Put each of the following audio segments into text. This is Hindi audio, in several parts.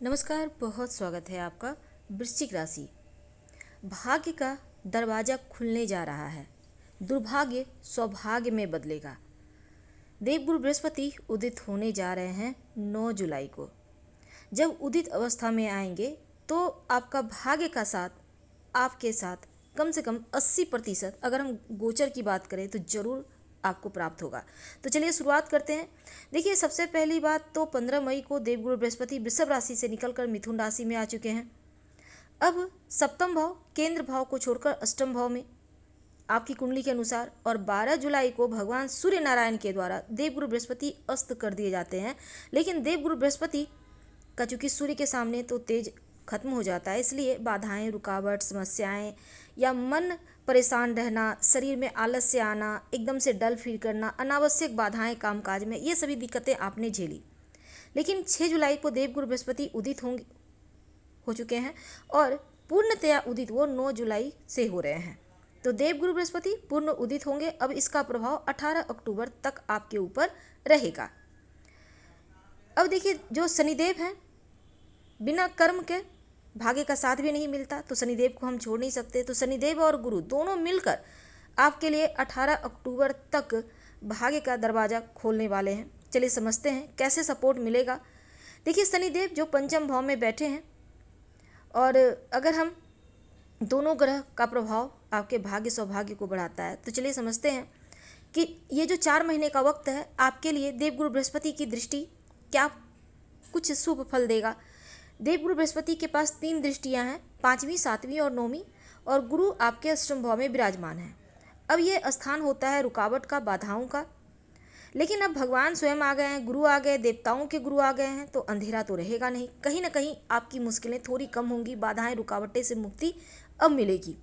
नमस्कार, बहुत स्वागत है आपका। वृश्चिक राशि, भाग्य का दरवाजा खुलने जा रहा है। दुर्भाग्य सौभाग्य में बदलेगा। देवगुरु बृहस्पति उदित होने जा रहे हैं 9 जुलाई को। जब उदित अवस्था में आएंगे तो आपका भाग्य का साथ आपके साथ कम से कम 80%, अगर हम गोचर की बात करें तो जरूर आपको प्राप्त होगा। तो चलिए शुरुआत करते हैं। देखिए, सबसे पहली बात तो 15 मई को देवगुरु बृहस्पति वृषभ राशि से निकलकर मिथुन राशि में आ चुके हैं। अब सप्तम भाव केंद्र भाव को छोड़कर अष्टम भाव में आपकी कुंडली के अनुसार, और 12 जुलाई को भगवान सूर्य नारायण के द्वारा देवगुरु बृहस्पति अस्त कर दिए जाते हैं। लेकिन देवगुरु बृहस्पति का चूंकि सूर्य के सामने तो तेज खत्म हो जाता है, इसलिए बाधाएं, रुकावट, समस्याएं या मन परेशान रहना, शरीर में आलस्य आना, एकदम से डल फील करना, अनावश्यक बाधाएं कामकाज में, ये सभी दिक्कतें आपने झेली। लेकिन 6 जुलाई को देवगुरु बृहस्पति उदित हो चुके हैं और पूर्णतया उदित वो 9 जुलाई से हो रहे हैं। तो देवगुरु बृहस्पति पूर्ण उदित होंगे। अब इसका प्रभाव 18 अक्टूबर तक आपके ऊपर रहेगा। अब देखिए, जो शनिदेव हैं, बिना कर्म के भाग्य का साथ भी नहीं मिलता, तो शनिदेव को हम छोड़ नहीं सकते। तो शनिदेव और गुरु दोनों मिलकर आपके लिए 18 अक्टूबर तक भाग्य का दरवाज़ा खोलने वाले हैं। चलिए समझते हैं कैसे सपोर्ट मिलेगा। देखिए, शनिदेव जो पंचम भाव में बैठे हैं, और अगर हम दोनों ग्रह का प्रभाव आपके भाग्य सौभाग्य को बढ़ाता है, तो चलिए समझते हैं कि ये जो 4 महीने का वक्त है आपके लिए देवगुरु बृहस्पति की दृष्टि क्या कुछ शुभ फल देगा। देवगुरु बृहस्पति के पास 3 दृष्टियां हैं, 5वीं, 7वीं और 9वीं, और गुरु आपके अष्टम भाव में विराजमान है। अब ये स्थान होता है रुकावट का, बाधाओं का। लेकिन अब भगवान स्वयं आ गए हैं, गुरु आ गए, देवताओं के गुरु आ गए हैं, तो अंधेरा तो रहेगा नहीं। कहीं ना कहीं आपकी मुश्किलें थोड़ी कम होंगी, बाधाएं, रुकावटें से मुक्ति अब मिलेगी।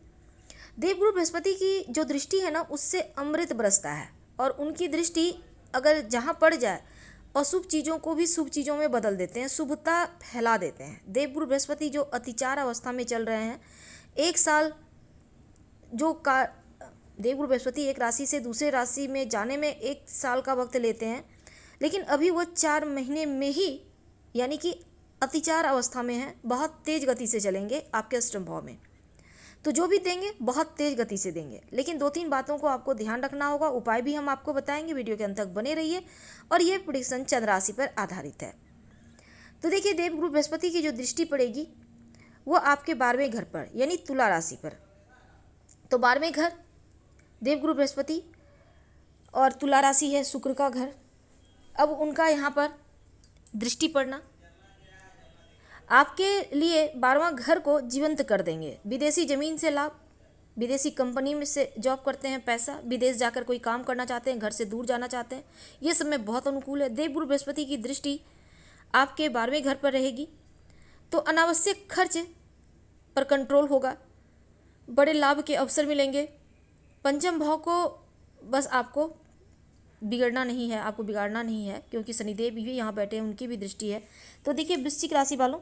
देवगुरु बृहस्पति की जो दृष्टि है ना, उससे अमृत बरसता है, और उनकी दृष्टि अगर जहाँ पड़ जाए, अशुभ चीज़ों को भी शुभ चीज़ों में बदल देते हैं, शुभता फैला देते हैं। देवगुरु बृहस्पति जो अतिचार अवस्था में चल रहे हैं, एक साल जो का देवगुरु बृहस्पति एक राशि से दूसरे राशि में जाने में 1 साल का वक्त लेते हैं, लेकिन अभी वो 4 महीने में ही, यानी कि अतिचार अवस्था में है, बहुत तेज गति से चलेंगे आपके अष्टम भाव में। तो जो भी देंगे बहुत तेज गति से देंगे। लेकिन 2-3 बातों को आपको ध्यान रखना होगा, उपाय भी हम आपको बताएंगे। वीडियो के अंत तक बने रहिए। और ये प्रेडिक्शन चंद्र राशि पर आधारित है। तो देखिए, देवगुरु बृहस्पति की जो दृष्टि पड़ेगी वो आपके 12वें घर पर, यानी तुला राशि पर। तो 12वें घर देवगुरु बृहस्पति, और तुला राशि है शुक्र का घर। अब उनका यहाँ पर दृष्टि पड़ना आपके लिए 12वां घर को जीवंत कर देंगे। विदेशी ज़मीन से लाभ, विदेशी कंपनी में से जॉब करते हैं, पैसा, विदेश जाकर कोई काम करना चाहते हैं, घर से दूर जाना चाहते हैं, ये समय बहुत अनुकूल है। देवगुरु बृहस्पति की दृष्टि आपके 12वें घर पर रहेगी, तो अनावश्यक खर्च पर कंट्रोल होगा, बड़े लाभ के अवसर मिलेंगे। पंचम भाव को बस आपको बिगड़ना नहीं है, आपको बिगाड़ना नहीं है, क्योंकि शनिदेव भी यहाँ बैठे हैं, उनकी भी दृष्टि है। तो देखिए, वृश्चिक राशि वालों,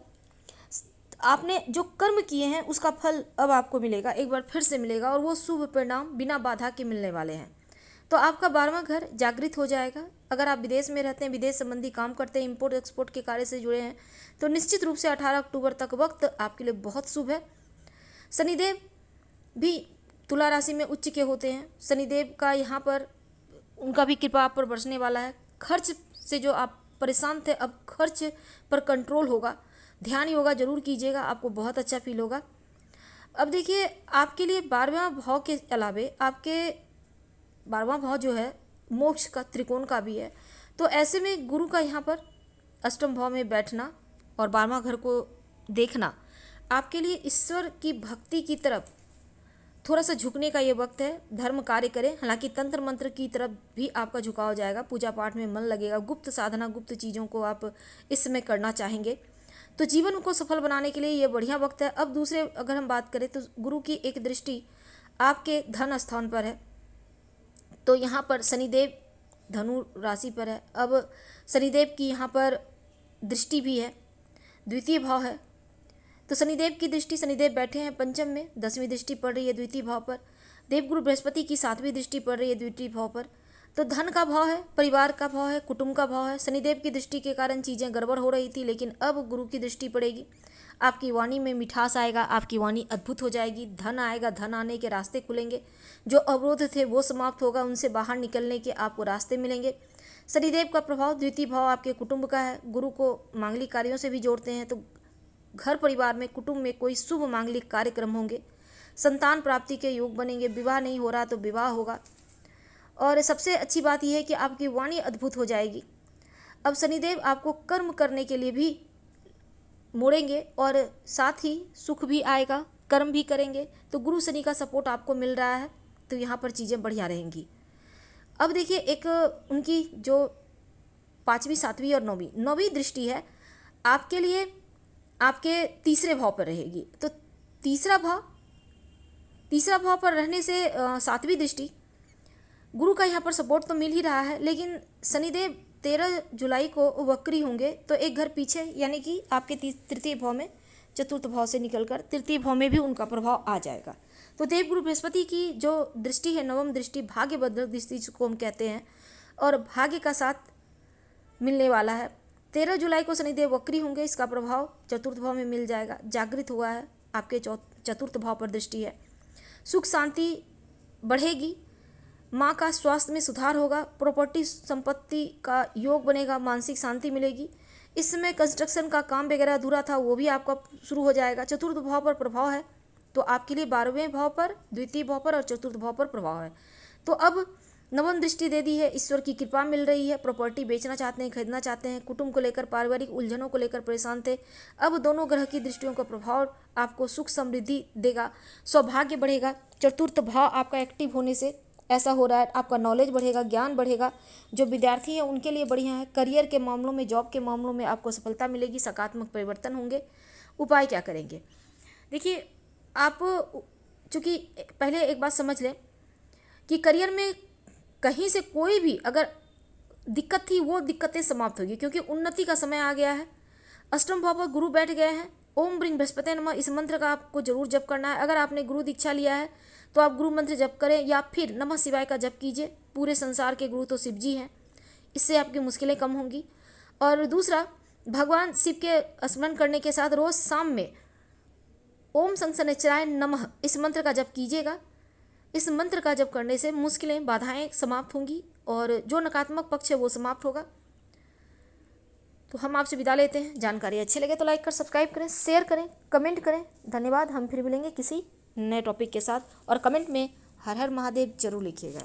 आपने जो कर्म किए हैं उसका फल अब आपको मिलेगा, एक बार फिर से मिलेगा, और वो शुभ परिणाम बिना बाधा के मिलने वाले हैं। तो आपका 12वां घर जागृत हो जाएगा। अगर आप विदेश में रहते हैं, विदेश संबंधी काम करते हैं, इंपोर्ट एक्सपोर्ट के कार्य से जुड़े हैं, तो निश्चित रूप से 18 अक्टूबर तक वक्त आपके लिए बहुत शुभ है। शनिदेव भी तुला राशि में उच्च के होते हैं। शनिदेव का यहाँ पर उनका भी कृपा आप पर बरसने वाला है। खर्च से जो आप परेशान थे, अब खर्च पर कंट्रोल होगा। ध्यान योगा जरूर कीजिएगा, आपको बहुत अच्छा फील होगा। अब देखिए, आपके लिए 12वां भाव के अलावे आपके 12वां भाव जो है मोक्ष का, त्रिकोण का भी है। तो ऐसे में गुरु का यहाँ पर अष्टम भाव में बैठना और 12वां घर को देखना आपके लिए ईश्वर की भक्ति की तरफ थोड़ा सा झुकने का ये वक्त है। धर्म कार्य करें, हालांकि तंत्र मंत्र की तरफ भी आपका झुकाव जाएगा, पूजा पाठ में मन लगेगा, गुप्त साधना, गुप्त चीज़ों को आप इस समय करना चाहेंगे। तो जीवन को सफल बनाने के लिए ये बढ़िया वक्त है। अब दूसरे अगर हम बात करें, तो गुरु की एक दृष्टि आपके धन स्थान पर है, तो यहाँ पर शनिदेव धनु राशि पर है। अब शनिदेव की यहाँ पर दृष्टि भी है, द्वितीय भाव है। तो शनिदेव की दृष्टि, शनिदेव बैठे हैं पंचम में, 10वीं दृष्टि पड़ रही है द्वितीय भाव पर। देवगुरु बृहस्पति की 7वीं दृष्टि पड़ रही है द्वितीय भाव पर। तो धन का भाव है, परिवार का भाव है, कुटुंब का भाव है। शनिदेव की दृष्टि के कारण चीज़ें गड़बड़ हो रही थी, लेकिन अब गुरु की दृष्टि पड़ेगी, आपकी वाणी में मिठास आएगा, आपकी वाणी अद्भुत हो जाएगी, धन आएगा, धन आने के रास्ते खुलेंगे, जो अवरोध थे वो समाप्त होगा, उनसे बाहर निकलने के आपको रास्ते मिलेंगे। शनिदेव का प्रभाव द्वितीय भाव आपके कुटुंब का है, गुरु को मांगलिक कार्यों से भी जोड़ते हैं, तो घर परिवार में, कुटुंब में कोई शुभ मांगलिक कार्यक्रम होंगे, संतान प्राप्ति के योग बनेंगे, विवाह नहीं हो रहा तो विवाह होगा। और सबसे अच्छी बात यह है कि आपकी वाणी अद्भुत हो जाएगी। अब शनिदेव आपको कर्म करने के लिए भी मोड़ेंगे और साथ ही सुख भी आएगा, कर्म भी करेंगे, तो गुरु शनि का सपोर्ट आपको मिल रहा है, तो यहाँ पर चीज़ें बढ़िया रहेंगी। अब देखिए, एक उनकी जो 5वीं 7वीं और 9वीं दृष्टि है आपके लिए, आपके तीसरे भाव पर रहेगी। तो तीसरा भाव पर रहने से 7वीं दृष्टि, गुरु का यहाँ पर सपोर्ट तो मिल ही रहा है, लेकिन शनिदेव 13 जुलाई को वक्री होंगे, तो एक घर पीछे, यानी कि आपके तृतीय भाव में, चतुर्थ भाव से निकलकर तृतीय भाव में भी उनका प्रभाव आ जाएगा। तो देवगुरु बृहस्पति की जो दृष्टि है, नवम दृष्टि, भाग्य बदल दृष्टि को हम कहते हैं, और भाग्य का साथ मिलने वाला है। 13 जुलाई को शनिदेव वक्री होंगे, इसका प्रभाव चतुर्थ भाव में मिल जाएगा। जागृत हुआ है, आपके चतुर्थ भाव पर दृष्टि है, सुख शांति बढ़ेगी, माँ का स्वास्थ्य में सुधार होगा, प्रॉपर्टी संपत्ति का योग बनेगा, मानसिक शांति मिलेगी। इस समय कंस्ट्रक्शन का काम वगैरह अधूरा था वो भी आपका शुरू हो जाएगा। चतुर्थ भाव पर प्रभाव है, तो आपके लिए 12वें भाव पर, द्वितीय भाव पर और चतुर्थ भाव पर प्रभाव है। तो अब नवम दृष्टि दे दी है, ईश्वर की कृपा मिल रही है, प्रॉपर्टी बेचना चाहते हैं, खरीदना चाहते हैं, कुटुंब को लेकर, पारिवारिक उलझनों को लेकर परेशान थे, अब दोनों ग्रह की दृष्टियों का प्रभाव आपको सुख समृद्धि देगा, सौभाग्य बढ़ेगा। चतुर्थ भाव आपका एक्टिव होने से ऐसा हो रहा है, आपका नॉलेज बढ़ेगा, ज्ञान बढ़ेगा। जो विद्यार्थी हैं उनके लिए बढ़िया है, करियर के मामलों में, जॉब के मामलों में आपको सफलता मिलेगी, सकारात्मक परिवर्तन होंगे। उपाय क्या करेंगे? देखिए, आप चूँकि पहले एक बात समझ लें कि करियर में कहीं से कोई भी अगर दिक्कत थी वो दिक्कतें समाप्त होगी, क्योंकि उन्नति का समय आ गया है। अष्टम भाव पर गुरु बैठ गए हैं। ओम ब्रीं बृहस्पति नमः, इस मंत्र का आपको जरूर जप करना है। अगर आपने गुरु दीक्षा लिया है तो आप गुरु मंत्र जप करें, या फिर नमः शिवाय का जप कीजिए। पूरे संसार के गुरु तो शिव जी हैं, इससे आपकी मुश्किलें कम होंगी। और दूसरा, भगवान शिव के स्मरण करने के साथ रोज शाम में ओम शनिश्चराय नमः इस मंत्र का जप कीजिएगा। इस मंत्र का जप करने से मुश्किलें, बाधाएं समाप्त होंगी और जो नकारात्मक पक्ष है वो समाप्त होगा। तो हम आपसे विदा लेते हैं। जानकारी अच्छी लगे तो लाइक कर, सब्सक्राइब करें, शेयर करें, कमेंट करें। धन्यवाद। हम फिर मिलेंगे किसी नए टॉपिक के साथ, और कमेंट में हर हर महादेव जरूर लिखिएगा।